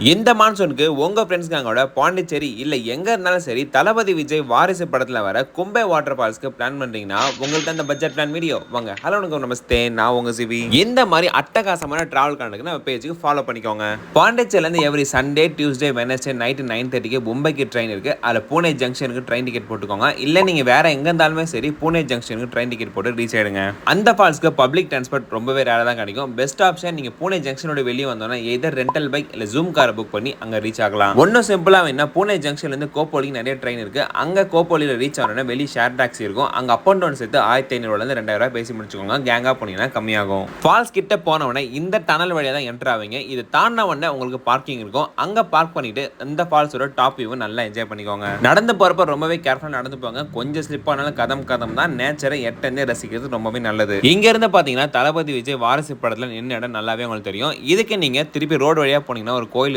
இந்த மான்சூனுக்கு உங்க ஃப்ரெண்ட்ஸ் கேங்கோட பாண்டிச்சேரி இல்ல எங்க இருந்தாலும் சரி தளபதி விஜய் வாரிசு படத்துல வர கும்பை வாட்டர் ஃபால்ஸ்க்கு பிளான் பண்றீங்கன்னா உங்களுக்கு அந்த பட்ஜெட் பிளான் வீடியோ வாங்க. ஹலோ வணக்கம் நமஸ்தே, நான் உங்க சிவி. இந்த மாதிரி அட்டகாசமான டிராவல் கணக்கு நம்ம பேஜுக்கு ஃபாலோ பண்ணிக்கோங்க. பாண்டிச்சேரில இருந்து every Sunday Tuesday Wednesday night 9:30க்கு மும்பைக்கு ட்ரெயின் இருக்கு. அதுல பூனே ஜங்ஷனுக்கு ட்ரெயின் டிக்கெட் போட்டுக்கோங்க. இல்ல நீங்க வேற எங்க இருந்தாலுமே சரி பூனே ஜங்ஷனுக்கு ட்ரெயின் டிக்கெட் போட்டு ரீச் ஆயிடுங்க. அந்த ஃபால்ஸ்க்கு பப்ளிக் டிரான்ஸ்போர்ட் ரொம்பவே ரேரா தான் கிடைக்கும். பெஸ்ட் ஆப்ஷன் நீங்க பூனே ஜங்ஷனோட வெளியே வந்தோம்னா எதர் ரெண்டல் பைக் இல்ல ஜூம் கார் புக் பண்ணி அங்க ரீச் ஆகலாம். ஒன்னும் சிம்பிளா வேணா பூனே ஜங்ஷன்ல இருந்து கோப்போலிக்கு நிறைய ட்ரெயின் இருக்கு. அங்க கோப்போலில ரீச் ஆனோட வெளி ஷேர் டாக்ஸி இருக்கும். அங்க அப் அண்ட் டவுன் சேர்த்து 1500 இருந்து 2000 பேசி முடிச்சுக்கோங்க. கேங்கா போனீங்கன்னா கம்மியாகும். ஃபால்ஸ் கிட்ட போனவனே இந்த டனல் வழியா தான் என்டர் ஆவீங்க. இது தாண்டின உடனே உங்களுக்கு பார்க்கிங் இருக்கும். அங்க பார்க் பண்ணிட்டு இந்த ஃபால்ஸோட டாப் வியூ நல்லா என்ஜாய் பண்ணிக்கோங்க. நடந்து போறப்ப ரொம்பவே கேர்ஃபுல்லா நடந்து போங்க. கொஞ்சம் ஸ்லிப் ஆனாலும் கதம் தான் நேச்சரை எட்டனே ரசிக்கிறது ரொம்பவே நல்லது. இங்க இருந்து பாத்தீங்கன்னா தளபதி விஜய் வாரிசு படத்துல நின்ன இடம் நல்லாவே உங்களுக்கு தெரியும். இதுக்கு நீங்க திருப்பி ரோடு வழியா போனீங்கன்னா ஒரு கோயில்